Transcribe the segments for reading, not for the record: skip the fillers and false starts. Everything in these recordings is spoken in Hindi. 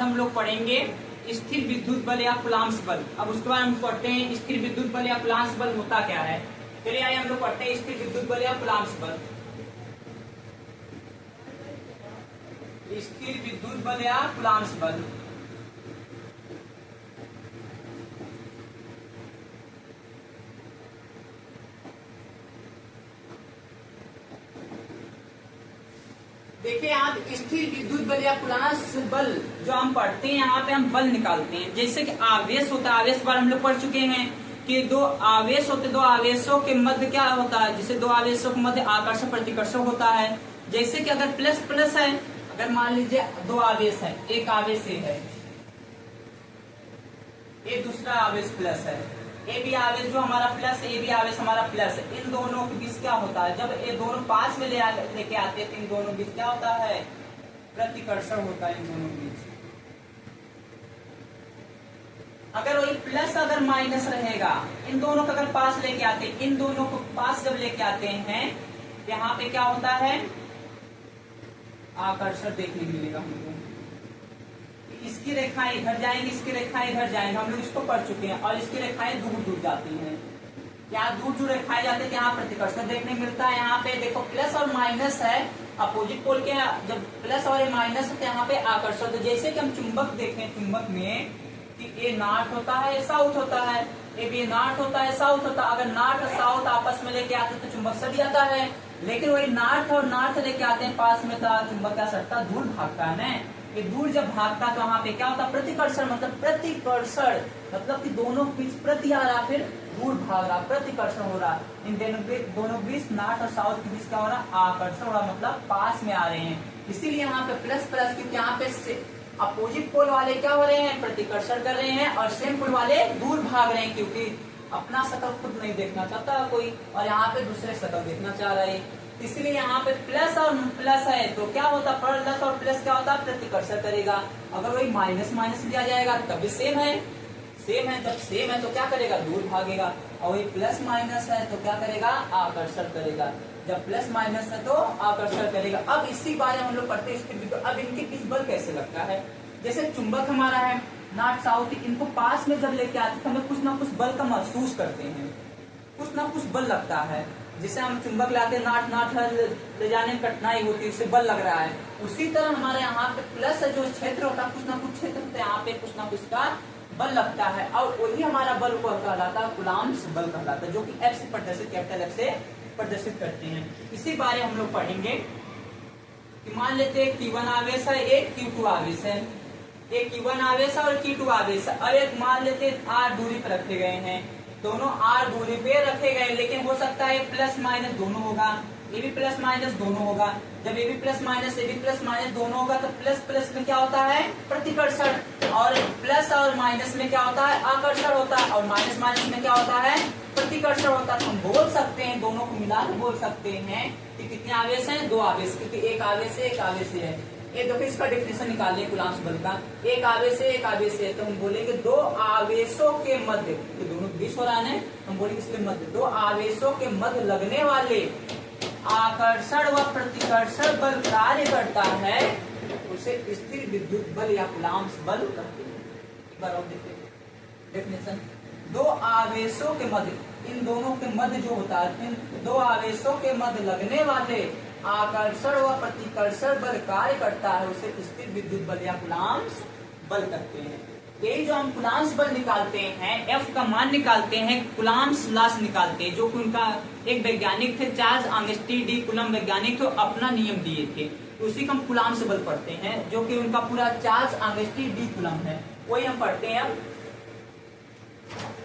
हम लोग पढ़ेंगे स्थिर विद्युत बल या कूलम्ब बल। अब उसके बाद हम पढ़ते हैं स्थिर विद्युत बल या कूलम्ब बल होता क्या है। चलिए आइए हम लोग पढ़ते हैं स्थिर विद्युत बल या कूलम्ब बल। स्थिर विद्युत बल या कूलम्ब बल। देखिए यहाँ स्थिर विद्युत बल या कूलम्ब बल जो हम पढ़ते हैं, यहाँ पे हम बल निकालते हैं। जैसे कि आवेश होता है, आवेश बार हम लोग पढ़ चुके हैं कि दो आवेश होते, दो आवेशों के मध्य क्या होता है, जैसे दो आवेशों के मध्य आकर्षण प्रतिकर्षण होता है। जैसे कि अगर प्लस प्लस है, अगर मान लीजिए दो आवेश है, एक आवेश ए है, ये दूसरा आवेश प्लस है, ए भी आवेश जो हमारा प्लस है, ये भी आवेश हमारा प्लस है। इन दोनों के बीच क्या होता है, जब ये दोनों पास में लेके आते हैं तो इन दोनों के बीच क्या होता है, प्रतिकर्षण होता है इन दोनों के बीच। अगर वही प्लस अगर माइनस रहेगा, इन दोनों को अगर पास लेके आते हैं, इन दोनों को पास जब लेके आते हैं, यहाँ पे क्या होता है, आकर्षण देखने मिलेगा हमको। इसकी रेखाएं इधर जाएंगी, इसकी रेखाएं इधर जाएंगी, हम लोग इसको पढ़ चुके हैं। और इसकी रेखाएं दूर दूर जाती हैं, यहाँ दूर दूर रेखाएं जाती है, यहाँ प्रतिकर्षण देखने मिलता है। यहाँ पे देखो प्लस और माइनस है, अपोजिट पोल के जब प्लस और माइनस है तो यहाँ पे आकर्षण। तो जैसे कि हम चुंबक देखें, चुंबक में कि ए नॉर्थ होता है, साउथ होता है, ए बी नॉर्थ होता है, साउथ होता है। अगर नॉर्थ और साउथ आपस में लेके आते तो चुंबक सट जाता है, लेकिन वही नॉर्थ और नॉर्थ लेके आते हैं पास में तो चुंबक क्या सटता, दूर भागता है ना। ये दूर जब भागता तो वहां पे क्या होता, प्रतिकर्षण। मतलब प्रतिकर्षण मतलब कि दोनों बीच प्रति आ रहा, फिर दूर भाग रहा, प्रतिकर्षण हो रहा। इन दोनों बीच नॉर्थ और साउथ के बीच क्या हो रहा, आकर्षण हो रहा, मतलब पास में आ रहे हैं। इसीलिए यहाँ पे प्लस प्लस, क्योंकि यहाँ पे अपोजिट पोल वाले क्या हो रहे हैं, प्रतिकर्षण कर रहे हैं, और सेम पोल वाले दूर भाग रहे हैं, क्योंकि अपना शकल खुद नहीं देखना चाहता कोई, और यहाँ पे दूसरे शकल देखना चाह रहा है। इसलिए यहाँ पे प्लस और प्लस है तो क्या होता, प्लस और प्लस क्या होता, प्रतिकर्षण करेगा। अगर वही माइनस माइनस लिया जाएगा तब भी सेम है, सेम है। जब सेम है तो क्या करेगा, दूर भागेगा। और वही प्लस माइनस है तो क्या करेगा, आकर्षण करेगा। जब प्लस माइनस है तो आकर्षण करेगा। अब इसी बारे हम लोग पढ़ते हैं। अब इनके बीच बल कैसे लगता है, जैसे चुंबक हमारा है नॉर्थ साउथ, इनको पास में जब लेके आते तो हमें कुछ ना कुछ बल का महसूस करते हैं, कुछ ना कुछ बल लगता है। जिसे हम चुंबक लाते नॉर्थ नॉर्थ ले जाने में कठिनाई होती है, उससे बल लग रहा है। उसी तरह हमारे यहाँ पे प्लस जो क्षेत्र होता है, कुछ ना कुछ क्षेत्र होता है, यहाँ पे कुछ ना कुछ का बल लगता है, और वही हमारा बल को कहलाता है कूलम्ब बल कहलाता है, जो कि एफ से प्रदर्शित, कैपिटल एफ से प्रदर्शित करते हैं। इसी बारे हम लोग पढ़ेंगे कि मान लेते हैं Q1 आवेश है, एक Q2 आवेश है, एक Q1 आवेश है और Q2 आवेश है, और एक मान लेते R दूरी पर रखे गए हैं। दोनों R दूरी पे रखे गए, लेकिन हो सकता है प्लस माइनस दोनों होगा, ये भी प्लस माइनस दोनों होगा। जब ये भी प्लस माइनस दोनों होगा तो प्लस प्लस में क्या होता है, प्रतिकर्षण, और प्लस और माइनस में क्या होता है, आकर्षण होता है, और माइनस माइनस में क्या होता है, प्रतिकर्षण होता है। तो हम बोल सकते हैं, दोनों को मिलाकर बोल सकते हैं कि कितने आवेश हैं, दो आवेश, क्योंकि एक आवेश है, एक आवेश है। ये देखो इसका डेफिनेशन निकालिए कूलम्ब बल का, एक आवेश है, एक आवेश है, तो हम बोलेंगे दो आवेशों के मध्य, तो दोनों बीच हो रहा है, हम बोलेंगे इसके मध्य, दो आवेशों के मध्य लगने वाले आकर्षण व प्रतिकर्षण बल कार्य करता है, उसे स्थिर विद्युत बल या कूलम्ब बल कहते हैं। एक बार और देखिए डेफिनेशन, दो आवेशों के मध्य, इन दोनों के मध्य जो होता है, इन दो आवेशों के मध्य लगने वाले आकर्षण व प्रतिकर्षण बल कार्य करता है, उसे स्थिर विद्युत बल या कूलम्ब बल कहते हैं। यही जो हम कूलम्ब बल निकालते हैं, एफ का मान निकालते हैं, कूलम्ब लॉस निकालते हैं, जो कि उनका एक वैज्ञानिक थे चार्ल्स आंगस्टी डी कूलम्ब वैज्ञानिक थे, अपना नियम दिए थे, तो उसी का हम कूलम्ब बल पढ़ते हैं, जो कि उनका पूरा चार्ल्स आंगस्टी डी कूलम्ब है, वही हम पढ़ते हैं अब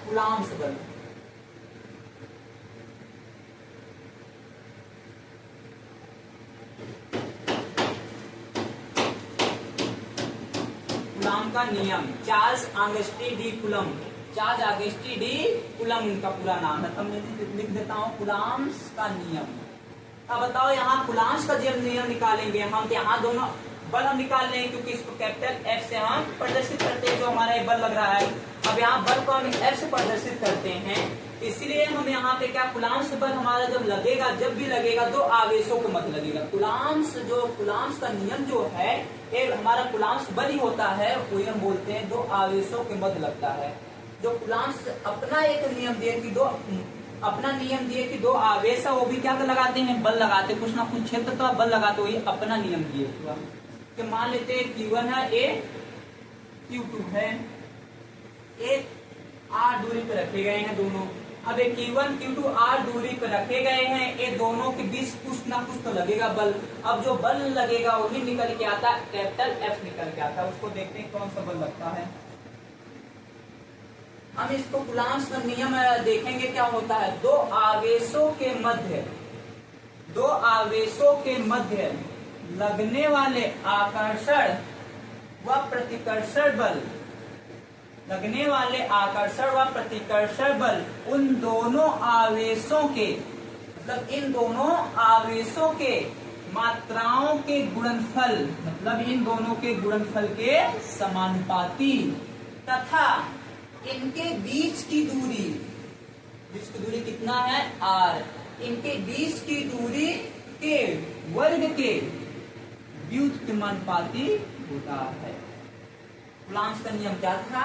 कूलम्ब बल। कूलम्ब का नियम, Charles Augustin de Coulomb, Charles Augustin de Coulomb उनका पूरा नाम है, तो मैं लिख देता हूँ कूलम्ब का नियम। अब बताओ यहाँ कूलम्ब का जब नियम निकालेंगे हम, यहाँ दोनों बल हम निकाल लेंगे क्योंकि इसको कैपिटल एफ से हम प्रदर्शित करते हैं, जो हमारा ये बल लग रहा है। अब यहाँ बल को हम एफ से प्रदर्शित करते हैं, इसलिए हम यहाँ पे क्या कुलाम्स बल हमारा जब लगेगा, जब भी लगेगा दो आवेशों के मध्य लगेगा। कुलाम्स का नियम जो है, एक हमारा कुलाम्स बल ही होता है, वही हम बोलते हैं दो आवेशों के मध्य लगता है। जो कुलाम्स अपना एक नियम दिए कि दो आवेश है, वो भी क्या लगाते हैं, बल लगाते, कुछ ना कुछ क्षेत्र का बल लगाते, वही अपना नियम दिए हुआ। कि मान लेते हैं Q1 है, ए Q2 है, एक r दूरी पे रखे गए हैं दोनों। अब ये Q1 Q2 r दूरी पे रखे गए हैं, ये दोनों के बीच कुछ ना कुछ तो लगेगा बल। अब जो बल लगेगा वही निकल के आता है, कैपिटल F निकल के आता है। उसको देखते हैं कौन सा बल लगता है। हम इसको कुलाम्स का नियम देखेंगे क्या होता है। दो आवेशों के मध्य लगने वाले आकर्षण व प्रतिकर्षण बल उन दोनों आवेशों के इन दोनों आवेशों के मात्राओं के गुणनफल, इन दोनों के गुणनफल के समानुपाती तथा इनके बीच की दूरी कितना है, r, इनके बीच की दूरी के वर्ग के व्युत्क्रमानुपाती होता है। कुलाम्स का नियम क्या था,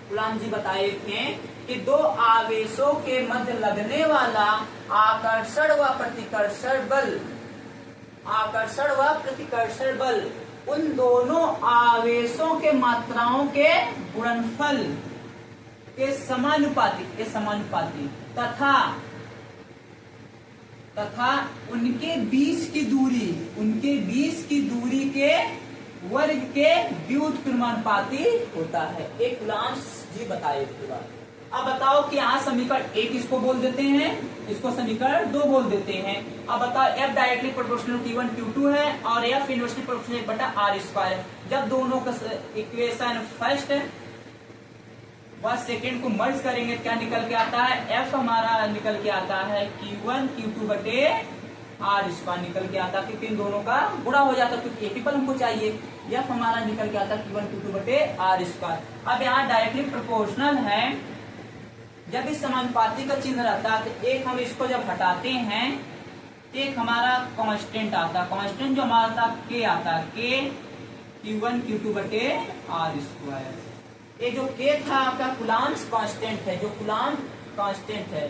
कुलाम जी बताए थे कि दो आवेशों के मध्य लगने वाला आकर्षण व प्रतिकर्षण बल उन दोनों आवेशों के मात्राओं के गुणनफल के समानुपाती तथा उनके बीच की दूरी के वर्ग के व्युत्क्रमानुपाती होता है। एक कुलाम्स जी बताए थे बात। अब बताओ कि यहाँ समीकरण एक इसको बोल देते हैं, इसको समीकरण 2 बोल देते हैं। अब बताओ F directly proportional Q1 Q2 है और F इनवर्सली प्रोपोर्शनल बटा R स्क्वायर। जब दोनों का इक्वेशन फर्स्ट व सेकेंड को मर्ज करेंगे क्या निकल के आता है, F हमारा निकल के आता है Q1 Q2 बटे R स्क्वायर निकल के आता है, क्योंकि इन दोनों का गुणा हो जाता है, क्योंकि एक ही पल हमको चाहिए। F हमारा निकल के आता है Q1 Q2 बटे R स्क्वायर। अब यहाँ डायरेक्टली प्रोपोर्शनल है, जब इस समानुपाती का चिन्ह रहता है तो एक हम इसको जब हटाते हैं, एक हमारा कांस्टेंट आता है, कांस्टेंट जो हमारा K आता है, K Q1 Q2 बटे R स्क्वायर। ये जो K था आपका कुलाम्स कांस्टेंट है,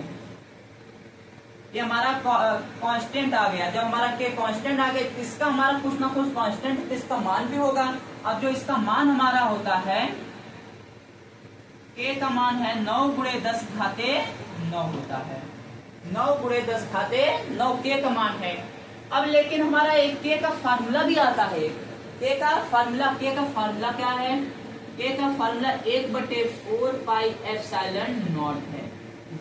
ये हमारा कांस्टेंट आ गया। जब हमारा K कांस्टेंट आ गया, इसका हमारा कुछ ना कुछ कांस्टेंट तो इसका मान भी होगा। अब जो इसका मान हमारा होता है, K का मान है 9 × 10 घाते 9 होता है, 9 × 10 घाते 9 K का मान है। अब लेकिन हमारा एक K का फार्मूला भी आता है, K का फार्मूला क्या है, K का फार्मूला 1/4 पाई एप्सिलॉन नॉट है,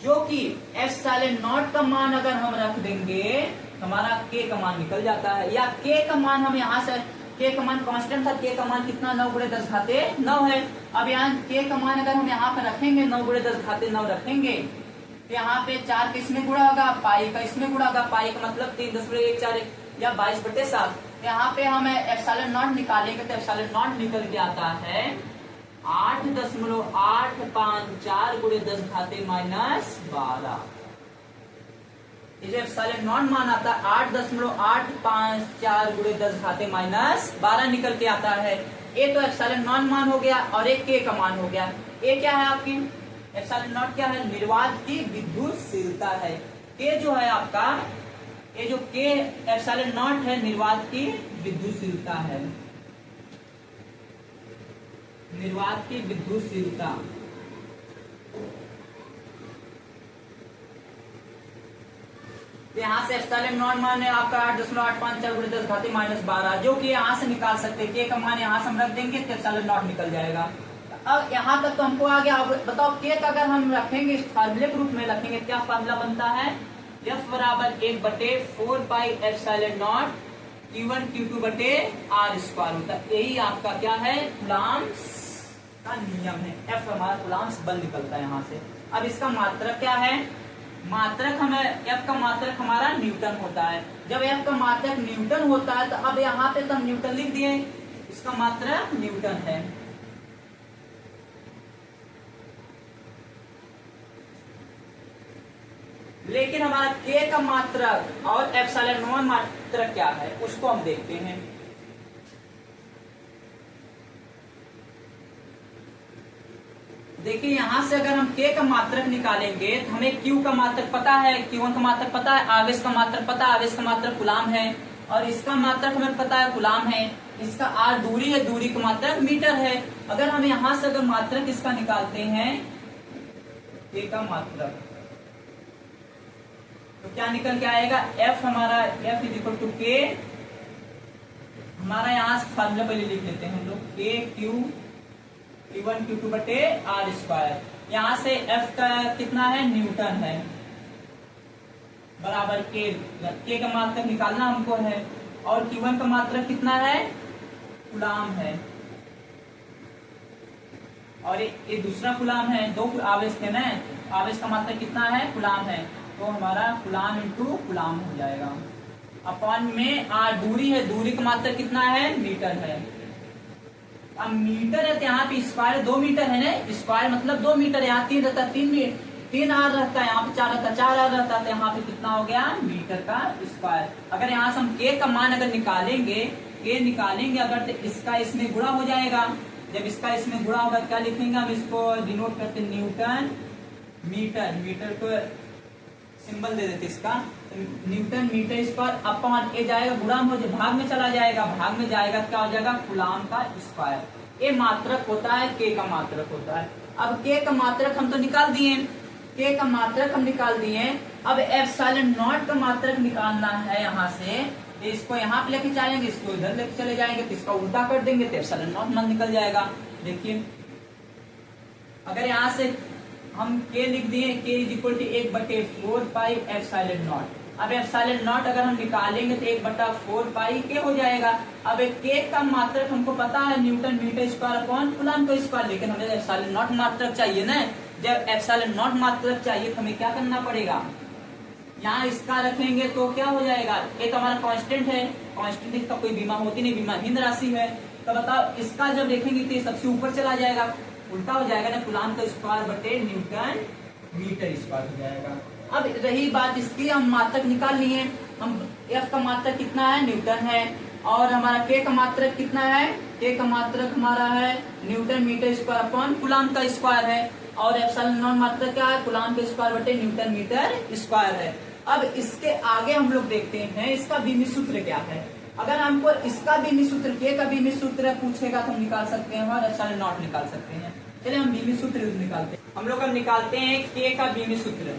जो कि एप्सिलॉन नॉट का मान अगर हम रख देंगे हमारा K का मान निकल जाता है। या K का मान हम यहाँ से, K का मान कांस्टेंट था, K का मान कितना 9 × 10 घाते 9 है। अब यहाँ K का मान अगर हम यहाँ पर रखेंगे 9 × 10 घाते 9 रखेंगे, तो यहाँ पे 4 का इसमें गुणा होगा, पाई का इसमें गुणा होगा, पाई का मतलब 3.141 या 22/7। यहाँ पे हम एप्सिलॉन नॉट निकालेंगे तो एप्सिलॉन नॉट निकल के आता है 8.854 × 10 घाते -12। एप्सिलॉन नॉट मान आता है 8.854 × 10 घाते -12 निकल के आता है। ये तो एप्सिलॉन नॉट मान हो गया और एक K का मान हो गया। ये क्या है आपकी, एप्सिलॉन नॉट क्या है, निर्वात की विद्युतशीलता है। K जो है आपका, ये जो K एप्सिलॉन नॉट है, निर्वात की विद्युतशीलता है, निर्वात की विद्युतशीलता। यहाँ से एप्सिलॉन नॉट मान है आपका 8.854 × 10 घाते -12, जो कि यहाँ से निकाल सकते हैं। K का मान यहाँ से हम रख देंगे तो एप्सिलॉन नॉट निकल जाएगा। अब यहाँ तक तो हमको आ गया। अब बताओ K का अगर हम रखेंगे इस फार्मूले के रूप में रखेंगे, क्या फार्मूला बनता है, F बराबर 1/4 pi epsilon not Q1 Q2 बटे R स्क्वायर होता है। यही आपका क्या है, कुलाम्स का नियम है। F हमारा कुलाम्स बल निकलता है यहाँ से। अब इसका मात्रक क्या है, मात्रक हमें F का मात्रक हमारा न्यूटन होता है। जब F का मात्रक न्यूटन होता है तो अब यहाँ पे तो हम न्यूटन लिख दिए, इसका मात्रक न्यूटन है। लेकिन हमारा के का मात्रक और एप्सिलॉन नॉट मात्रक क्या है उसको हम देखते हैं। देखिए यहां से अगर हम के का मात्रक निकालेंगे तो हमें क्यू का मात्रक पता है, Q1 का मात्रक पता है, आवेश का मात्रक पता है, आवेश का मात्रक कूलाम है, और इसका मात्रक हमें पता है कूलाम है। इसका आर दूरी है, दूरी का मात्रक मीटर है। अगर हम यहां से अगर मात्रक इसका निकालते हैं के का मात्रक तो क्या निकल के आएगा, F हमारा F इज इक्वल टू के, हमारा यहाँ फार्मूला पहले लिख लेते हैं हम लोग, के क्यू Q1 Q2 बटे आर स्क्वायर। यहाँ से F का कितना है, न्यूटन है, बराबर के का मात्रक निकालना हमको है, और Q1 का मात्रक कितना है, कूलाम है, और ये दूसरा कूलाम है, दो आवेश थे ना, आवेश का मात्रक कितना है, कूलाम है, तो हमारा कूलाम इंटू कूलाम हो जाएगा। अपॉन में आर दूरी है, दूरी का मात्रक कितना है, मीटर है। अब मीटर है तो यहाँ पे स्क्वायर 2 मीटर है ना, स्क्वायर मतलब 2 मीटर, यहाँ 3 रहता है, 3 आर रहता है, यहाँ पे 4 रहता है, 4 आर रहता है, तो यहाँ पे कितना हो गया, मीटर का स्क्वायर। अगर यहाँ से हम के का मान अगर निकालेंगे, के निकालेंगे अगर, तो इसका इसमें गुणा हो जाएगा। जब इसका इसमें गुणा होगा क्या लिखेंगे हम, इसको डिनोट करते न्यूटन मीटर, मीटर को सिंबल दे देते इसका, न्यूटन मीटर स्क्वायर अपॉन ए जाएगा, गुणा हो जाए, भाग में चला जाएगा, भाग में जाएगा क्या हो जाएगा, कूलाम का स्क्वायर। ये मात्रक होता है, के का मात्रक होता है। अब के का मात्रक हम तो निकाल दिए, के का मात्रक हम निकाल दिए, अब एप्सिलॉन नॉट का मात्रक निकालना है। यहाँ से इसको यहाँ पे लेके जाएंगे, इसको इधर लेके चले जाएंगे, तो इसका उल्टा कर देंगे तो एप्सिलॉन नॉट मान निकल जाएगा। देखिए अगर यहाँ से हम के लिख दिए, k is equal to 1/4 pi epsilon naught. अब एप्सिलॉन नॉट अगर हम निकालेंगे तो 1/4 पाई के हो जाएगा। अब के का मात्रक हमको पता है newton metre square upon coulomb का स्क्वायर, लेकिन हमें एप्सिलॉन नॉट मात्रक चाहिए ना। जब एप्सिलॉन नॉट मात्रक चाहिए तो हमें क्या करना पड़ेगा, यहाँ इसका रखेंगे तो क्या हो जाएगा, ये तो हमारा कांस्टेंट है, कांस्टेंट का कोई बीमा होती नहीं, बीमाहीन राशि है, तो बताओ इसका जब देखेंगे तो सबसे ऊपर चला जाएगा, उल्टा हो जाएगा ना, कूलाम का स्क्वायर बटे न्यूटन मीटर स्क्वायर हो जाएगा। अब रही बात इसकी, हम मात्रक निकाल लिए, हम एफ का मात्रक कितना है, न्यूटन है, और हमारा के का मात्रक कितना है, के का मात्रक हमारा है newton metre square upon coulomb का स्क्वायर है, और एप्सिलॉन नॉट मात्रक क्या है, कूलाम का स्क्वायर बटे न्यूटन मीटर स्क्वायर है। अब इसके आगे हम लोग देखते हैं इसका बीमी सूत्र क्या है। अगर हमको इसका बीमी सूत्र, के का बीमी सूत्र पूछेगा तो हम निकाल सकते हैं, और एप्सिलॉन नॉट निकाल सकते हैं। चलिए हम बीमी सूत्र निकालते हैं। हम लोग अब निकालते हैं के का बीमी सूत्र।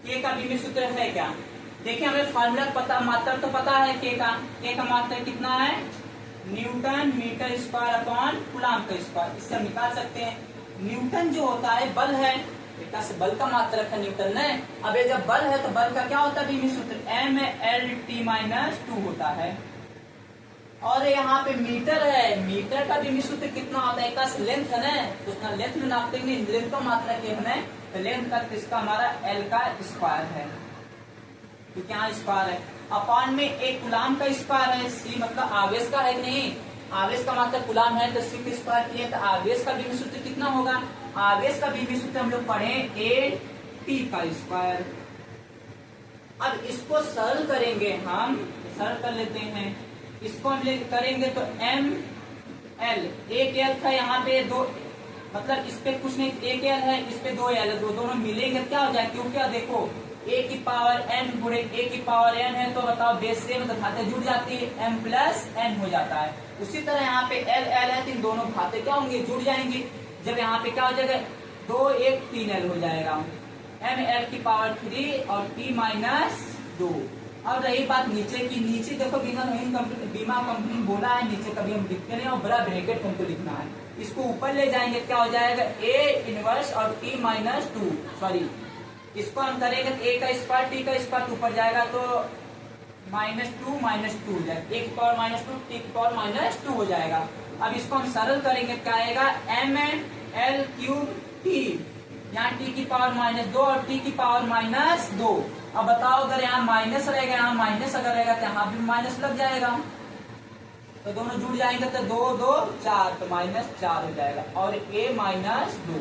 के का बीमी सूत्र है क्या, देखिए हमें फार्मूला पता, मात्रक तो पता है के का मात्रक कितना है, newton metre square upon coulomb का स्क्वायर, इससे हम निकाल सकते हैं। न्यूटन जो होता है बल है, बेटा से बल का मात्रक है न्यूटन ने। अब ये जब बल है तो बल का क्या होता है बीमी सूत्र, m/L/t-2 होता है। और यहाँ पे मीटर है, मीटर का बीमी सूत्र कितना होता है, एक लेंथ है ना, तो उसका लेंथ में नापते हैं, लेंथ का मात्रक ये है, तो लेंथ का इसका हमारा L का स्क्वायर है, क्योंकि यहाँ स्क्वायर है, अपॉन में एक कूलाम का स्क्वायर है, C मतलब आवेश का है कि नहीं, आवेश का मात्रक कूलाम है तो C के स्क्वायर किए, तो आवेश का बीमी सूत्र कितना होगा, आवेश का बीमी सूत्र हम लोग पढ़े AT का स्क्वायर। अब इसको सरल करेंगे, हम सरल कर लेते हैं, इसको हम करेंगे तो ML, एक L था यहाँ पे दो, मतलब इस पे कुछ नहीं, एक L है, इस पे 2 L है, दोनों मिलेंगे क्या हो जाए, क्योंकि देखो a की पावर n गुणे a की पावर n है, तो बताओ बेस से मतलब घाते जुड़ जाती है, m+n हो जाता है। उसी तरह यहाँ पे L है, तो इन दोनों घाते क्या होंगे, जुड़ जाएंगे। जब यहाँ पे क्या हो जाएगा, 2 1 3L हो जाएगा, mL की पावर 3 और t-2। अब रही बात नीचे की, नीचे देखो बीमा कंपनी बोला है नीचे कभी हम लिखते नहीं, और बड़ा ब्रैकेट हमको लिखना है, इसको ऊपर ले जाएंगे क्या हो जाएगा, a इनवर्स और t-2, सॉरी इसको हम करेंगे तो a का स्क्वायर t का स्क्वायर ऊपर जाएगा तो -2 -2 हो जाएगा, a की पावर -2 t की पावर -2 हो जाएगा। अब इसको हम सरल करेंगे क्या आएगा, mL³ t यहाँ टी की पावर -2 और टी की पावर -2। अब बताओ अगर यहाँ माइनस रहेगा, यहाँ माइनस अगर रहेगा तो यहाँ भी माइनस लग जाएगा, तो दोनों जुड़ जाएंगे तो 2 2 4, तो -4 हो जाएगा। और a -2,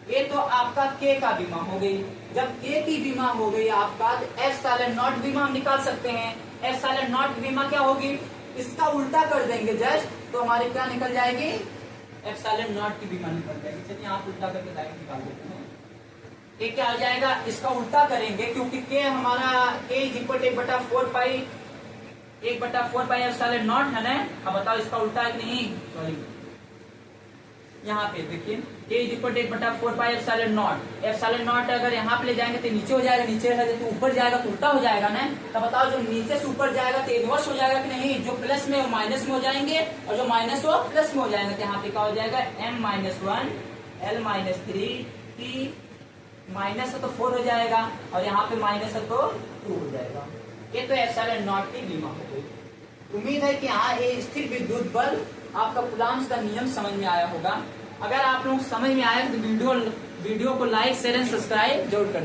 ये तो आपका k का बीमा हो गई। जब k की बीमा हो गई आपका, तो एप्सिलॉन नॉट बीमा हम निकाल सकते हैं। एप्सिलॉन नॉट बीमा क्या होगी, इसका उल्टा कर देंगे जस्ट, तो हमारी क्या निकल जाएगी, एप्सिलॉन नॉट की बीमा निकल जाएगी। चलिए आप उल्टा करके डायरेक्ट निकाल देते हैं। ये क्या हो जाएगा, इसका उल्टा करेंगे क्योंकि k हमारा k = 1/4 एप्सिलॉन नॉट है ना। अब बताओ इसका उल्टा है कि नहीं, सॉरी यहाँ पे देखिए k = 1/4 epsilon not. Epsilon naught अगर यहाँ पे ले जाएंगे तो नीचे हो जाएगा, नीचे है तो ऊपर जाएगा तो उल्टा हो जाएगा ना। तो बताओ जो नीचे से ऊपर जाएगा तो इनवर्स हो जाएगा कि नहीं, जो प्लस में वो माइनस में हो जाएंगे और जो माइनस वो प्लस में हो जाएंगे। तो यहाँ पे क्या हो जाएगा, m-1 l-3 t माइनस है तो 4 हो जाएगा और यहाँ पे माइनस है तो 2 हो जाएगा। ये तो एप्सिलॉन नॉट की बीमा हो गई। उम्मीद है कि यहाँ ये स्थिर विद्युत बल आपका कूलम्ब का नियम समझ में आया होगा। अगर आप लोग समझ में आया तो वीडियो को लाइक शेयर एंड सब्सक्राइब जरूर करें।